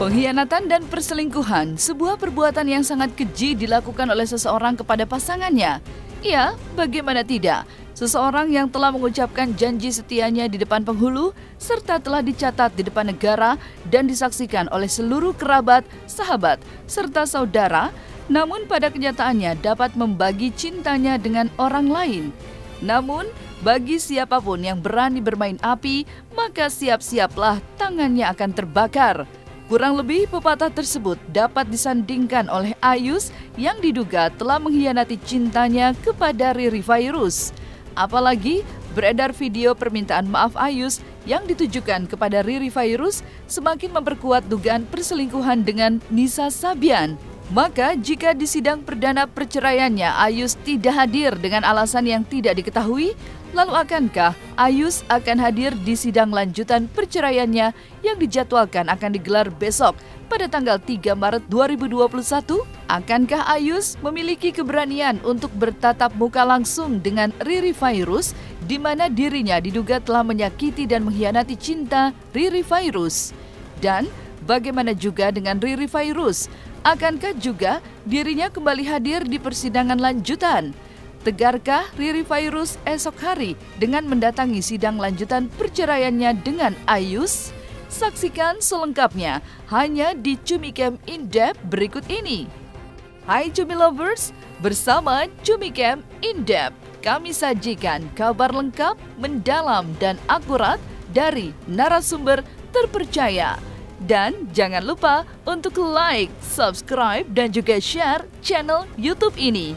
Pengkhianatan dan perselingkuhan, sebuah perbuatan yang sangat keji dilakukan oleh seseorang kepada pasangannya. Ya, bagaimana tidak? Seseorang yang telah mengucapkan janji setianya di depan penghulu, serta telah dicatat di depan negara dan disaksikan oleh seluruh kerabat, sahabat, serta saudara, namun pada kenyataannya dapat membagi cintanya dengan orang lain. Namun, bagi siapapun yang berani bermain api, maka siap-siaplah tangannya akan terbakar. Kurang lebih pepatah tersebut dapat disandingkan oleh Ayus yang diduga telah mengkhianati cintanya kepada Riri Virus. Apalagi beredar video permintaan maaf Ayus yang ditujukan kepada Riri Virus semakin memperkuat dugaan perselingkuhan dengan Nisa Sabian. Maka jika di sidang perdana perceraiannya Ayus tidak hadir dengan alasan yang tidak diketahui, lalu akankah Ayus akan hadir di sidang lanjutan perceraiannya yang dijadwalkan akan digelar besok pada tanggal 3 Maret 2021? Akankah Ayus memiliki keberanian untuk bertatap muka langsung dengan Riri Virus di mana dirinya diduga telah menyakiti dan mengkhianati cinta Riri Virus? Dan bagaimana juga dengan Riri Virus? Akankah juga dirinya kembali hadir di persidangan lanjutan? Tegarkah Riri Virus esok hari dengan mendatangi sidang lanjutan perceraiannya dengan Ayus? Saksikan selengkapnya hanya di Cumi Camp In Depth berikut ini. Hai Cumi Lovers, bersama Cumi Camp In Depth kami sajikan kabar lengkap, mendalam dan akurat dari narasumber terpercaya. Dan jangan lupa untuk like, subscribe, dan juga share channel YouTube ini.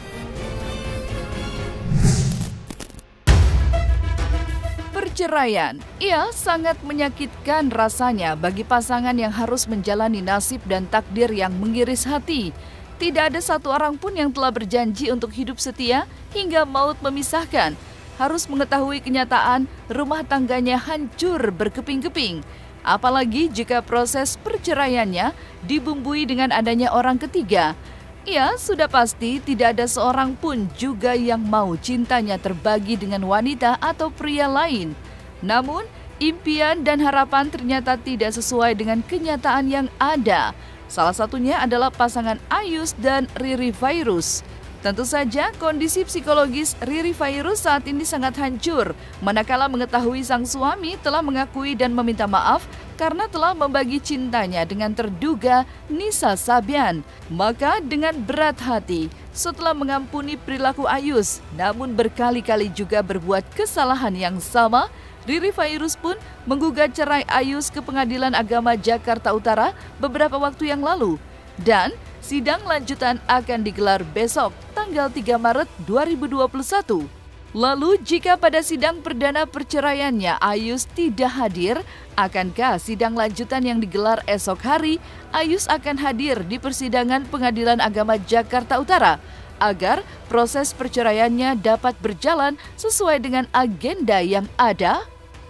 Perceraian, sangat menyakitkan rasanya bagi pasangan yang harus menjalani nasib dan takdir yang mengiris hati. Tidak ada satu orang pun yang telah berjanji untuk hidup setia hingga maut memisahkan. Harus mengetahui kenyataan rumah tangganya hancur berkeping-keping. Apalagi jika proses perceraiannya dibumbui dengan adanya orang ketiga. Ya, sudah pasti tidak ada seorang pun juga yang mau cintanya terbagi dengan wanita atau pria lain. Namun, impian dan harapan ternyata tidak sesuai dengan kenyataan yang ada. Salah satunya adalah pasangan Ayus dan Riri Virus. Tentu saja kondisi psikologis Riri Virus saat ini sangat hancur manakala mengetahui sang suami telah mengakui dan meminta maaf karena telah membagi cintanya dengan terduga Nisa Sabian. Maka dengan berat hati setelah mengampuni perilaku Ayus namun berkali-kali juga berbuat kesalahan yang sama, Riri Virus pun menggugat cerai Ayus ke Pengadilan Agama Jakarta Utara beberapa waktu yang lalu. Dan sidang lanjutan akan digelar besok, tanggal 3 Maret 2021. Lalu jika pada sidang perdana perceraiannya Ayus tidak hadir, akankah sidang lanjutan yang digelar esok hari, Ayus akan hadir di persidangan Pengadilan Agama Jakarta Utara agar proses perceraiannya dapat berjalan sesuai dengan agenda yang ada?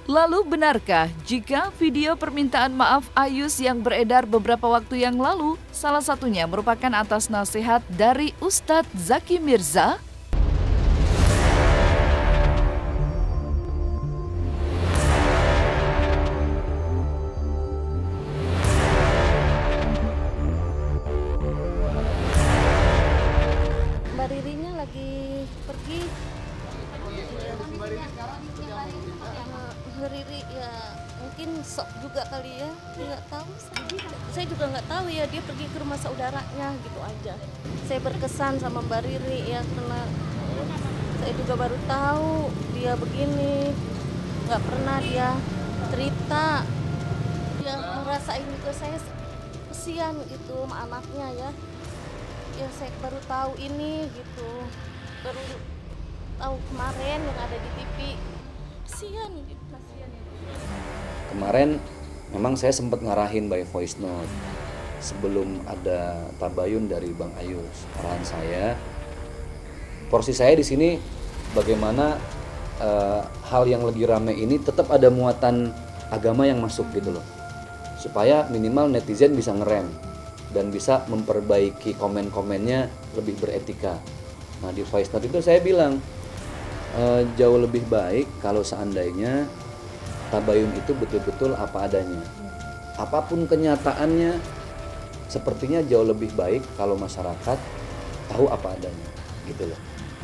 Lalu benarkah jika video permintaan maaf Ayus yang beredar beberapa waktu yang lalu salah satunya merupakan atas nasihat dari Ustadz Zaki Mirza? Mbak Ririnya lagi pergi. Riri ya mungkin sok juga kali ya, nggak tahu. Saya juga nggak tahu ya, dia pergi ke rumah saudaranya gitu aja. Saya berkesan sama Mbak Riri ya karena saya juga baru tahu dia begini, nggak pernah dia cerita. Dia ngerasain juga, saya kesian gitu sama anaknya ya. Ya saya baru tahu ini gitu, baru tahu kemarin yang ada di TV. Kasihan gitu. Kemarin memang saya sempat ngarahin by voice note sebelum ada tabayun dari Bang Ayus. Arahan saya, porsi saya di sini bagaimana hal yang lagi rame ini tetap ada muatan agama yang masuk gitu loh, supaya minimal netizen bisa ngerem dan bisa memperbaiki komen-komennya lebih beretika. Nah di voice note itu saya bilang jauh lebih baik kalau seandainya tabayun itu betul-betul apa adanya. Apapun kenyataannya, sepertinya jauh lebih baik kalau masyarakat tahu apa adanya, gitu loh.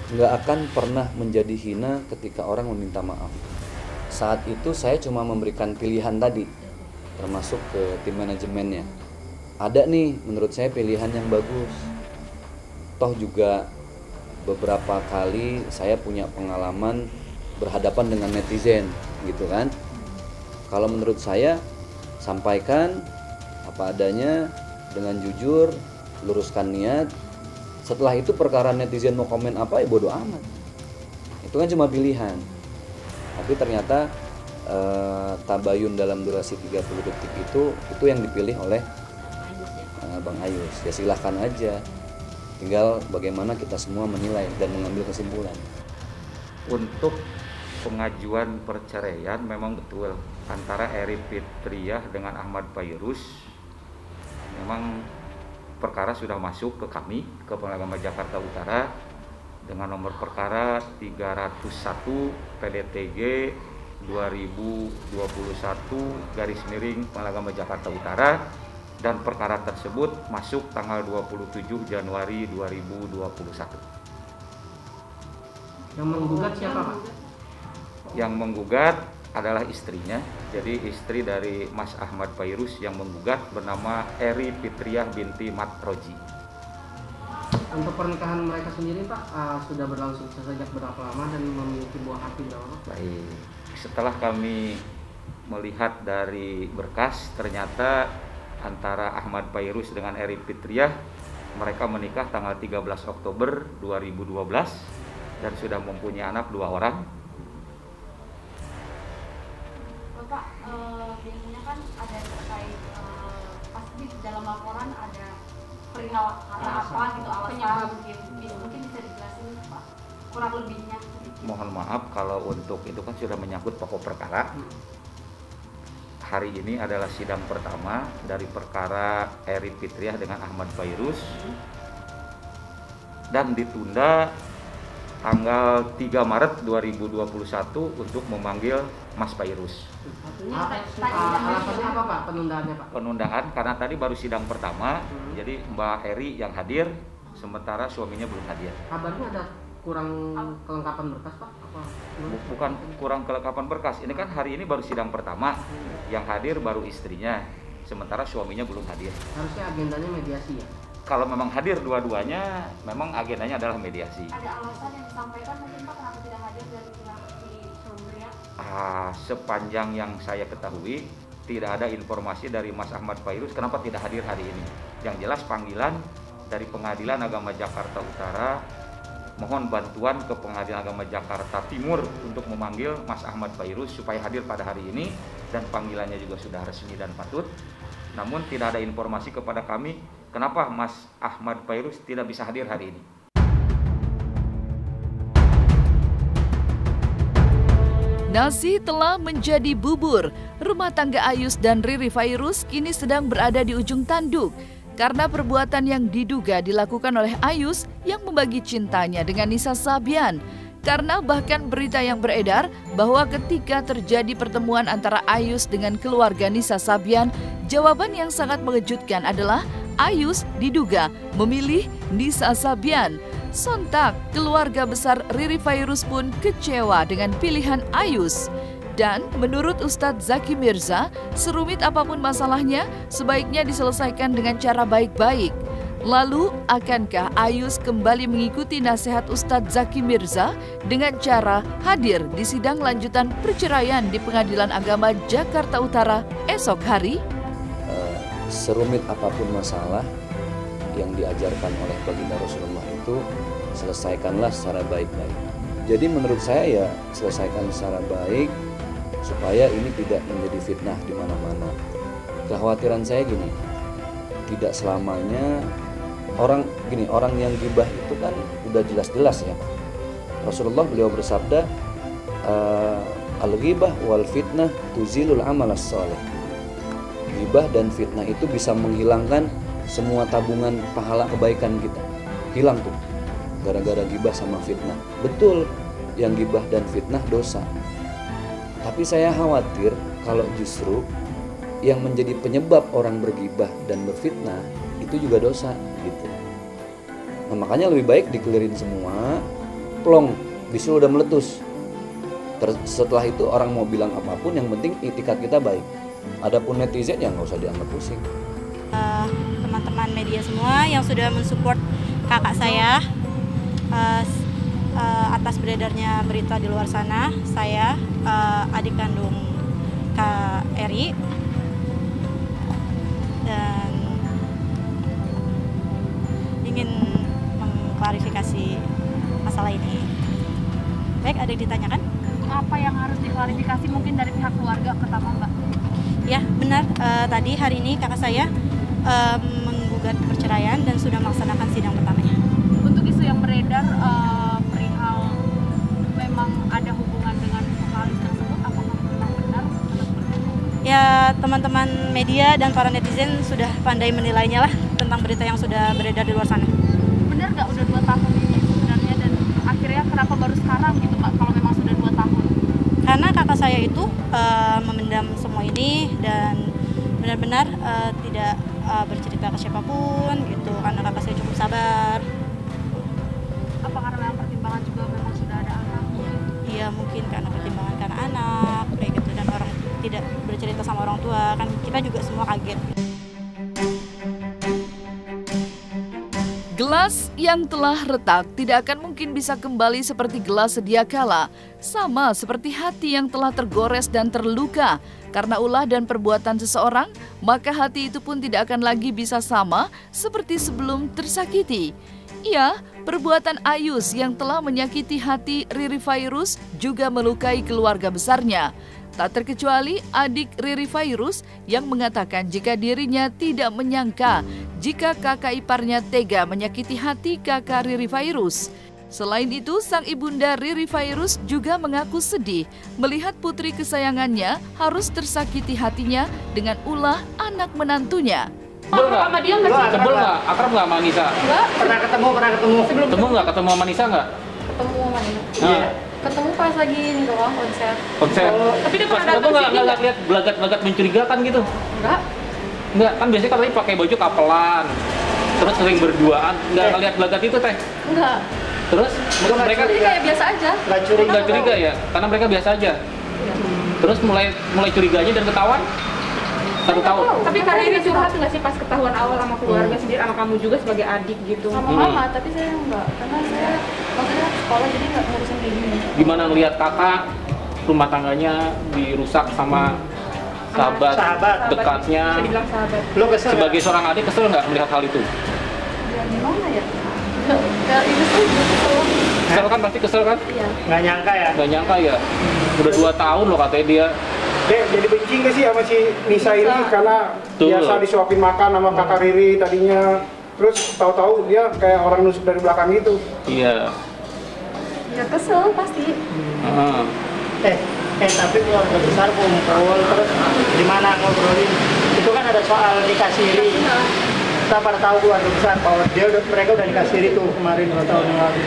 Nggak akan pernah menjadi hina ketika orang meminta maaf. Saat itu saya cuma memberikan pilihan tadi, termasuk ke tim manajemennya. Ada nih menurut saya pilihan yang bagus. Toh juga beberapa kali saya punya pengalaman berhadapan dengan netizen, gitu kan. Kalau menurut saya, sampaikan apa adanya dengan jujur, luruskan niat. Setelah itu perkara netizen mau komen apa ya bodo amat. Itu kan cuma pilihan. Tapi ternyata tabayun dalam durasi 30 detik itu yang dipilih oleh Bang Ayus. Ya silahkan aja. Tinggal bagaimana kita semua menilai dan mengambil kesimpulan. Untuk pengajuan perceraian memang betul antara Eri Fitriah dengan Ahmad Fairuz, memang perkara sudah masuk ke kami, ke Pengadilan Agama Jakarta Utara dengan nomor perkara 301 PDTG 2021 Pengadilan Agama Jakarta Utara, dan perkara tersebut masuk tanggal 27 Januari 2021. Yang menggugat siapa, Pak? Yang menggugat adalah istrinya, jadi istri dari Mas Ahmad Fairuz yang menggugat bernama Eri Fitriah binti Matroji. Untuk pernikahan mereka sendiri, Pak, sudah berlangsung sejak berapa lama dan memiliki buah hati berapa? Baik, setelah kami melihat dari berkas, ternyata antara Ahmad Fairuz dengan Eri Fitriah mereka menikah tanggal 13 Oktober 2012 dan sudah mempunyai anak 2 orang. Bapak, biasanya kan ada terkait pasti dalam laporan ada perihal karena apa gitu, alasan mungkin bisa dijelasin Pak kurang lebihnya. Mohon maaf kalau untuk itu kan sudah menyangkut pokok perkara. Hari ini adalah sidang pertama dari perkara Eri Fitriah dengan Ahmad Fairuz dan ditunda tanggal 3 Maret 2021 untuk memanggil Mas Fairuz. Alasannya apa, Pak, penundaannya, Pak? Penundaan karena tadi baru sidang pertama, jadi Mbak Eri yang hadir, sementara suaminya belum hadir. Kabarnya ada kurang kelengkapan berkas, Pak? Bukan kurang kelengkapan berkas, ini kan hari ini baru sidang pertama, yang hadir baru istrinya, sementara suaminya belum hadir. Harusnya agendanya mediasi ya? Kalau memang hadir dua-duanya, memang agendanya adalah mediasi. Ada alasan yang disampaikan mungkin Pak kenapa tidak hadir dari pihak si suaminya? Sepanjang yang saya ketahui, tidak ada informasi dari Mas Ahmad Fairuz kenapa tidak hadir hari ini. Yang jelas panggilan dari Pengadilan Agama Jakarta Utara, mohon bantuan ke Pengadilan Agama Jakarta Timur untuk memanggil Mas Ahmad Fairuz supaya hadir pada hari ini, dan panggilannya juga sudah resmi dan patut. Namun tidak ada informasi kepada kami kenapa Mas Ahmad Fairuz tidak bisa hadir hari ini. Nasi telah menjadi bubur. Rumah tangga Ayus dan Riri Fairuz kini sedang berada di ujung tanduk karena perbuatan yang diduga dilakukan oleh Ayus yang membagi cintanya dengan Nisa Sabian. Karena bahkan berita yang beredar bahwa ketika terjadi pertemuan antara Ayus dengan keluarga Nisa Sabian, jawaban yang sangat mengejutkan adalah Ayus diduga memilih Nisa Sabian. Sontak, keluarga besar Riri Fairuz pun kecewa dengan pilihan Ayus. Dan menurut Ustadz Zaki Mirza, serumit apapun masalahnya, sebaiknya diselesaikan dengan cara baik-baik. Lalu, akankah Ayus kembali mengikuti nasihat Ustadz Zaki Mirza dengan cara hadir di sidang lanjutan perceraian di Pengadilan Agama Jakarta Utara esok hari? Serumit apapun masalah yang diajarkan oleh baginda Rasulullah itu, selesaikanlah secara baik-baik. Jadi menurut saya ya selesaikan secara baik supaya ini tidak menjadi fitnah di mana-mana. Kekhawatiran saya gini, tidak selamanya orang yang gibah itu kan udah jelas-jelas ya. Rasulullah beliau bersabda, al-ghibah wal fitnah tuzilul amal as-shalih. Gibah dan fitnah itu bisa menghilangkan semua tabungan pahala kebaikan kita. Hilang tuh gara-gara gibah sama fitnah. Betul, yang gibah dan fitnah dosa. Tapi saya khawatir kalau justru yang menjadi penyebab orang bergibah dan berfitnah itu juga dosa gitu. Nah makanya lebih baik dikelirin semua, plong, bisul udah meletus. Setelah itu orang mau bilang apapun, yang penting itikat kita baik. Adapun netizen ya nggak usah dianggap pusing. Teman-teman media semua yang sudah mensupport kakak saya atas beredarnya berita di luar sana, saya adik kandung Kak Eri, dan ingin mengklarifikasi masalah ini. Baik, ada yang ditanyakan? Apa yang harus diklarifikasi mungkin dari pihak keluarga pertama, Mbak? Ya, benar. Tadi hari ini kakak saya menggugat perceraian dan sudah melaksanakan sidang pertamanya. Untuk isu yang beredar perihal memang ada hubungan dengan vokalis tersebut, apakah memang benar atau seperti itu? Ya, teman-teman media dan para netizen sudah pandai menilainya lah tentang berita yang sudah beredar di luar sana. Benar nggak udah 2 tahun ini sebenarnya, dan akhirnya kenapa baru sekarang gitu, Mbak, kalau memang sudah 2 tahun? Karena kakak saya itu memendam semua ini dan benar-benar tidak bercerita ke siapapun gitu, karena kakak saya cukup sabar. Apa karena memang pertimbangan juga memang sudah ada anak? Iya, mungkin karena pertimbangan karena anak kayak gitu, dan orang tidak bercerita sama orang tua, kan kita juga semua kaget. Gelas yang telah retak tidak akan mungkin bisa kembali seperti gelas sedia kala. Sama seperti hati yang telah tergores dan terluka karena ulah dan perbuatan seseorang, maka hati itu pun tidak akan lagi bisa sama seperti sebelum tersakiti. Ya, perbuatan Ayus yang telah menyakiti hati Riri Fairuz juga melukai keluarga besarnya. Tak terkecuali adik Riri Fairuz yang mengatakan jika dirinya tidak menyangka jika kakak iparnya tega menyakiti hati kakak Riri Fairuz. Selain itu, sang ibunda Riri Fairuz juga mengaku sedih melihat putri kesayangannya harus tersakiti hatinya dengan ulah anak menantunya. Sebel nggak? Sebel nggak? Akrab nggak sama Nisa? Enggak. Pernah ketemu. Ketemu nggak? Ketemu sama Nisa nggak? Ketemu sama dia. Nah, Ketemu pas lagi ini doang konser. konser. Tapi dia Pas pernah ketemu datang sini nggak lihat gelagat-gelagat mencurigakan gitu? Enggak. Nggak, kan biasanya katanya pakai baju kapelan, terus sering berduaan. Nggak lihat gelagat itu teh? Enggak. Terus mereka Jadi kayak biasa aja. nggak curiga ya? Karena mereka biasa aja. Terus mulai curiganya dan ketahuan 1 tahun. Tapi Kak Riri curhat nggak sih pas ketahuan awal sama keluarga sendiri, sama kamu juga sebagai adik gitu? Sama mama, tapi saya enggak. Karena saya maksudnya sekolah jadi enggak ngurusin kayak gini. Gimana ngelihat kakak rumah tangganya dirusak sama sahabat dekatnya? Bisa dibilang sahabat. Lo kesel Sebagai seorang adik kesel nggak melihat hal itu? Ya gimana ya? Ya ini tuh kesel. Kesel kan, pasti kesel kan? Iya. nggak nyangka ya? Nggak nyangka ya. Udah 2 tahun loh katanya dia. Dek, jadi benci nggak sih sama si Nisa ini karena Tuh. biasa disuapin makan sama kakak Riri tadinya, terus tahu-tahu dia kayak orang nusuk dari belakang gitu. Iya. Ya kesel pasti. Tapi keluarga besar kumpul terus gimana ngobrolin? Itu kan ada soal nikah siri. Kita pada tahu keluarga besar bahwa mereka udah nikah siri tuh kemarin 2 tahun yang lalu.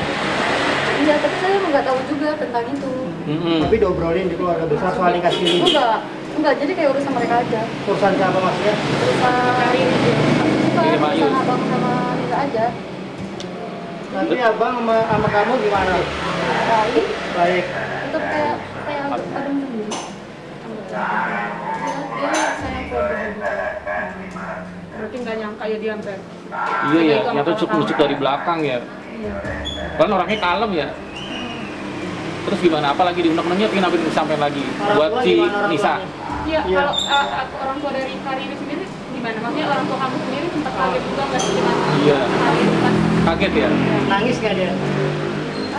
Iya, tapi saya nggak tahu juga tentang itu. Tapi diobrolin di keluarga besar soal nikah siri. Enggak, jadi kayak urusan mereka aja. Urusan siapa maksudnya? Urusan bukan, Riri Mayu. urusan abang sama Nisa aja. Tapi abang sama kamu gimana? Baik. Itu kayak abang sendiri. Dia sayang keluarga. Berarti nggak nyangka ya dia sampai. Iya ya, nyata nusuk dari belakang ya. Kan orangnya kalem ya. Terus gimana? Apalagi diundang-undangnya kenapa disampaikan lagi buat si Nisa? Iya, kalau orang tua dari Kak Riri sendiri gimana? Maksudnya orang tua kamu sendiri sempat kaget juga nggak sih dengan Iya. Kak Riri pas Kaget ya? Nangis nggak dia?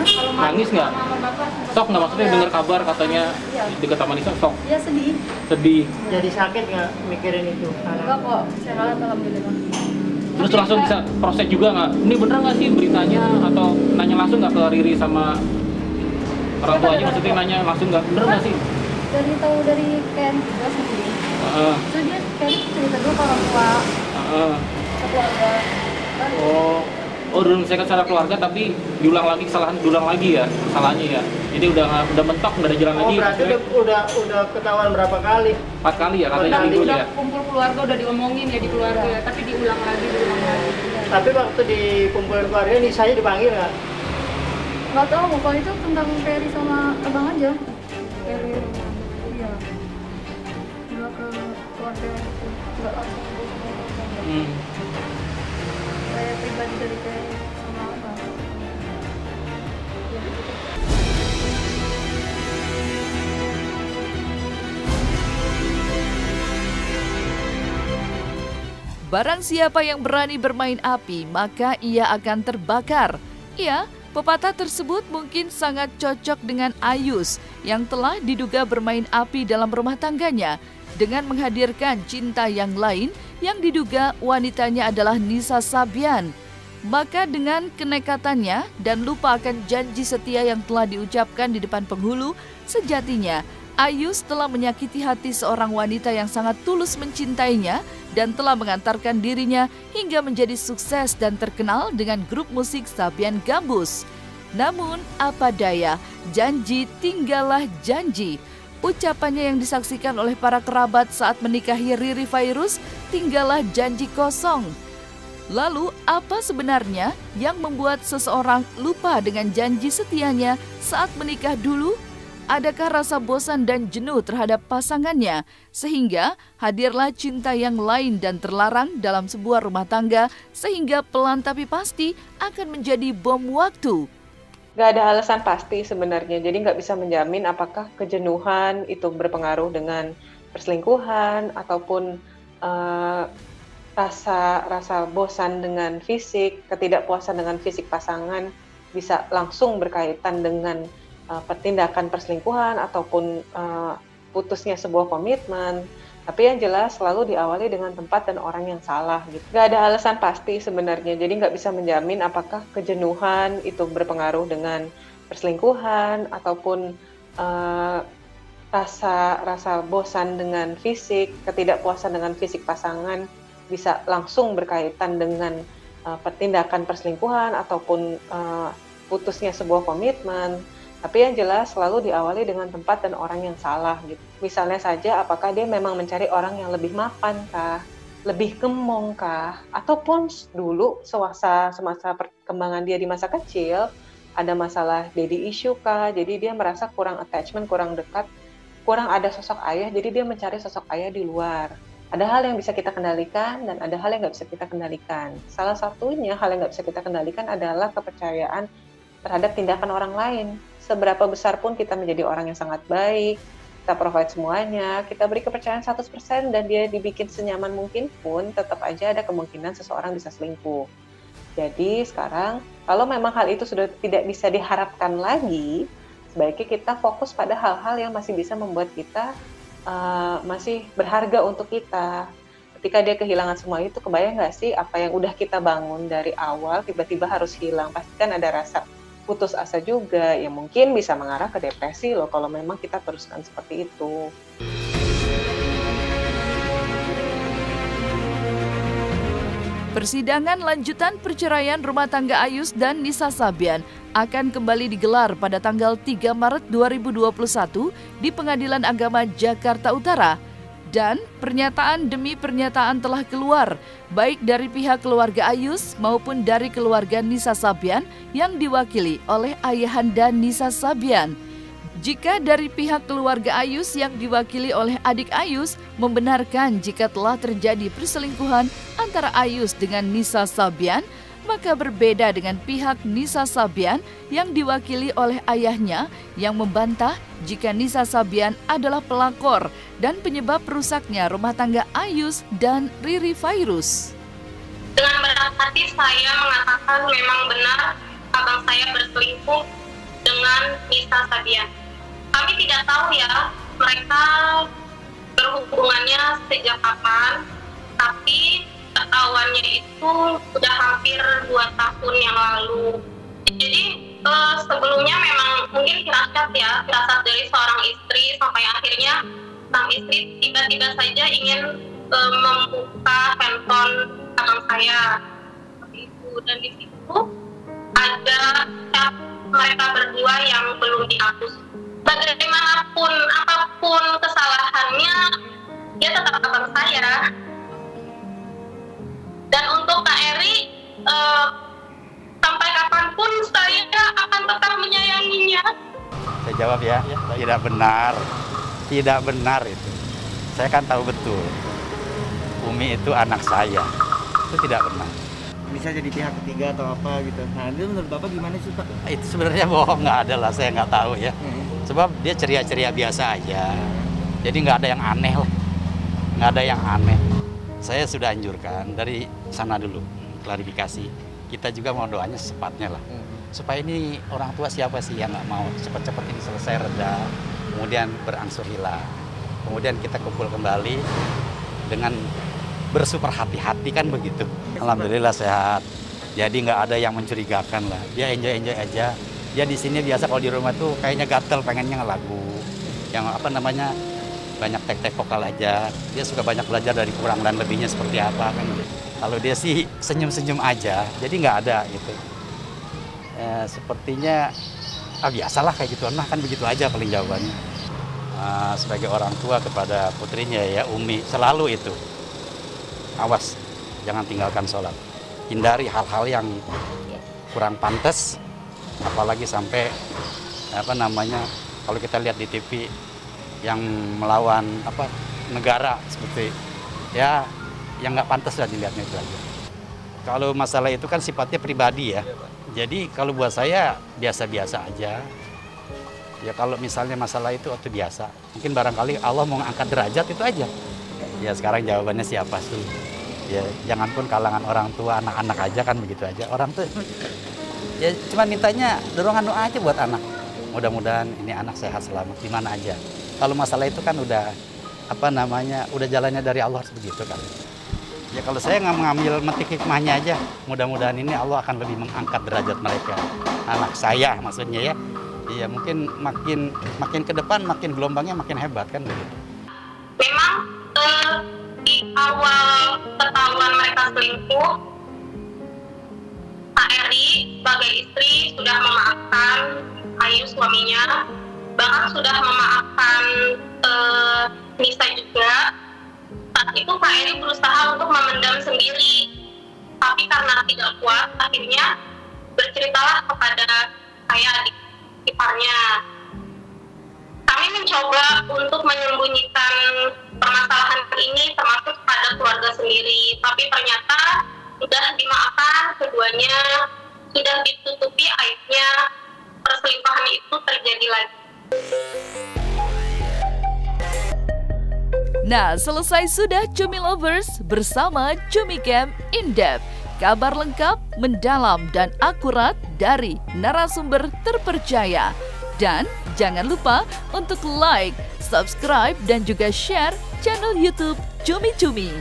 kalau Nangis nggak? mama bapak sempat Sok nggak, maksudnya dengar kabar katanya deket sama Nisa, sok Dia sedih. sedih. Jadi sakit nggak mikirin itu? Enggak kok, sehat alhamdulillah. Terus langsung bisa proses juga nggak? Ini bener nggak sih beritanya? Atau nanya langsung nggak ke Riri sama orang tuanya? Maksudnya nanya langsung nggak? Bener nggak sih? Dari tahu dari Ken juga sendiri. Itu dia Ken cerita dulu ke orang tua, ke keluarga. Baru Oh, oh udah menyelesaikan secara keluarga tapi diulang lagi kesalahannya ya. Jadi udah mentok, nggak ada jalan lagi. Berarti udah ketahuan berapa kali? 4 kali ya katanya minggu ya. Kumpul keluarga udah diomongin ya di keluarga, tapi diulang lagi. Tapi waktu dikumpulin keluarga ini saya dipanggil nggak? Nggak tahu, kalau itu tentang Ferry sama abang aja. Ferry, iya. Nggak ke keluarga itu, nggak langsung ke keluarga. Saya pribadi dari Ferry sama abang. Ya, gitu. Barang siapa yang berani bermain api, maka ia akan terbakar. Ya, pepatah tersebut mungkin sangat cocok dengan Ayus yang telah diduga bermain api dalam rumah tangganya dengan menghadirkan cinta yang lain yang diduga wanitanya adalah Nisa Sabian. Maka dengan kenekatannya dan lupa akan janji setia yang telah diucapkan di depan penghulu, sejatinya Ayus telah menyakiti hati seorang wanita yang sangat tulus mencintainya dan telah mengantarkan dirinya hingga menjadi sukses dan terkenal dengan grup musik Sabian Gambus. Namun, apa daya, janji tinggallah janji. Ucapannya yang disaksikan oleh para kerabat saat menikahi Riri Fairuz tinggallah janji kosong. Lalu, apa sebenarnya yang membuat seseorang lupa dengan janji setianya saat menikah dulu? Adakah rasa bosan dan jenuh terhadap pasangannya, sehingga hadirlah cinta yang lain dan terlarang dalam sebuah rumah tangga, sehingga pelan tapi pasti akan menjadi bom waktu? Gak ada alasan pasti sebenarnya, jadi nggak bisa menjamin apakah kejenuhan itu berpengaruh dengan perselingkuhan, ataupun rasa bosan dengan fisik, ketidakpuasan dengan fisik pasangan bisa langsung berkaitan dengan tindakan perselingkuhan ataupun putusnya sebuah komitmen. Tapi yang jelas selalu diawali dengan tempat dan orang yang salah gitu. Gak ada alasan pasti sebenarnya, jadi nggak bisa menjamin apakah kejenuhan itu berpengaruh dengan perselingkuhan ataupun rasa bosan dengan fisik, ketidakpuasan dengan fisik pasangan bisa langsung berkaitan dengan tindakan perselingkuhan ataupun putusnya sebuah komitmen. Tapi yang jelas selalu diawali dengan tempat dan orang yang salah gitu. Misalnya saja apakah dia memang mencari orang yang lebih mapan kah, lebih gemong kah, ataupun dulu semasa perkembangan dia di masa kecil ada masalah daddy issue kah, jadi dia merasa kurang attachment, kurang dekat, kurang ada sosok ayah, jadi dia mencari sosok ayah di luar. Ada hal yang bisa kita kendalikan dan ada hal yang nggak bisa kita kendalikan. Salah satunya hal yang nggak bisa kita kendalikan adalah kepercayaan terhadap tindakan orang lain. Seberapa besar pun kita menjadi orang yang sangat baik, kita provide semuanya, kita beri kepercayaan 100% dan dia dibikin senyaman mungkin pun, tetap aja ada kemungkinan seseorang bisa selingkuh. Jadi sekarang, kalau memang hal itu sudah tidak bisa diharapkan lagi, sebaiknya kita fokus pada hal-hal yang masih bisa membuat kita masih berharga untuk kita. Ketika dia kehilangan semua itu, kebayang nggak sih apa yang udah kita bangun dari awal tiba-tiba harus hilang? Pasti kan ada rasa putus asa juga, yang mungkin bisa mengarah ke depresi loh kalau memang kita teruskan seperti itu. Persidangan lanjutan perceraian rumah tangga Ayus dan Nisa Sabian akan kembali digelar pada tanggal 3 Maret 2021 di Pengadilan Agama Jakarta Utara. Dan pernyataan demi pernyataan telah keluar, baik dari pihak keluarga Ayus maupun dari keluarga Nisa Sabian yang diwakili oleh ayahanda Nisa Sabian. Jika dari pihak keluarga Ayus yang diwakili oleh adik Ayus membenarkan jika telah terjadi perselingkuhan antara Ayus dengan Nisa Sabian, maka berbeda dengan pihak Nisa Sabian yang diwakili oleh ayahnya yang membantah jika Nisa Sabian adalah pelakor dan penyebab rusaknya rumah tangga Ayus dan Riri Fairuz. Dengan berat hati saya mengatakan memang benar abang saya berselingkuh dengan Nisa Sabian. Kami tidak tahu ya mereka berhubungannya sejak kapan, tapi ketahuannya itu sudah hampir 2 tahun yang lalu. Jadi sebelumnya memang mungkin firasat dari seorang istri sampai akhirnya sang istri tiba-tiba saja ingin membuka handphone abang saya seperti itu, dan di situ ada chat mereka berdua yang belum dihapus. Bagaimanapun, apapun kesalahannya, dia tetap abang saya. Dan untuk Kak Eri, sampai kapanpun saya akan tetap menyayanginya. Saya jawab ya, tidak benar. Tidak benar itu. Saya kan tahu betul. Umi itu anak saya. Itu tidak benar. Bisa jadi pihak ketiga atau apa gitu. Nah, itu menurut Bapak gimana sih, Pak? Itu sebenarnya bohong, nggak ada lah, saya nggak tahu ya. Sebab dia ceria-ceria biasa aja. Jadi nggak ada yang aneh lah. Nggak ada yang aneh. Saya sudah anjurkan dari sana dulu, klarifikasi. Kita juga mau doanya secepatnya lah. Supaya ini orang tua siapa sih yang nggak mau cepat-cepat ini selesai reda, kemudian berangsur hilang. Kemudian kita kumpul kembali dengan bersuper hati-hati kan begitu. Alhamdulillah sehat. Jadi nggak ada yang mencurigakan lah. Dia enjoy aja. Dia di sini biasa kalau di rumah tuh kayaknya gatel pengennya ngelagu. Yang apa namanya banyak tek-tek vokal aja. Dia suka banyak belajar dari kurang dan lebihnya seperti apa kan. Kalau dia sih senyum-senyum aja. Jadi nggak ada gitu. Sepertinya biasalah kayak gitu. Nah kan begitu aja paling jawabannya. Sebagai orang tua kepada putrinya ya Umi selalu itu. Awas, jangan tinggalkan sholat. Hindari hal-hal yang kurang pantas, apalagi sampai apa namanya kalau kita lihat di TV yang melawan apa negara seperti ya yang nggak pantas lah dilihatnya itu aja. Kalau masalah itu kan sifatnya pribadi ya. Jadi kalau buat saya biasa-biasa aja. Ya kalau misalnya masalah itu biasa. Mungkin barangkali Allah mau angkat derajat itu aja. Ya sekarang jawabannya siapa sih? Ya jangan pun kalangan orang tua, anak-anak aja kan begitu aja. Orang tuh ya cuma mintanya dorongan doa aja buat anak. Mudah-mudahan ini anak sehat selamat di mana aja. Kalau masalah itu kan udah apa namanya, udah jalannya dari Allah begitu kan. Ya kalau saya nggak mengambil metik hikmahnya aja, mudah-mudahan ini Allah akan lebih mengangkat derajat mereka. Anak saya maksudnya ya. Iya mungkin makin ke depan makin gelombangnya makin hebat kan begitu. Memang di awal ketahuan mereka selingkuh, Kak Eri sebagai istri sudah memaafkan Ayu suaminya, bahkan sudah memaafkan Nisa juga. Saat itu Kak Eri berusaha untuk memendam sendiri, tapi karena tidak kuat, akhirnya berceritalah kepada saya adik iparnya. Kami mencoba untuk menyembunyikan permasalahan ini termasuk pada keluarga sendiri, tapi ternyata sudah dimaafkan keduanya, sudah ditutupi aibnya, perselingkuhan itu terjadi lagi. Nah, selesai sudah Cumi Lovers bersama Cumi Camp In-Depth. Kabar lengkap, mendalam, dan akurat dari narasumber terpercaya. Dan jangan lupa untuk like, subscribe, dan juga share channel YouTube Cumi Cumi.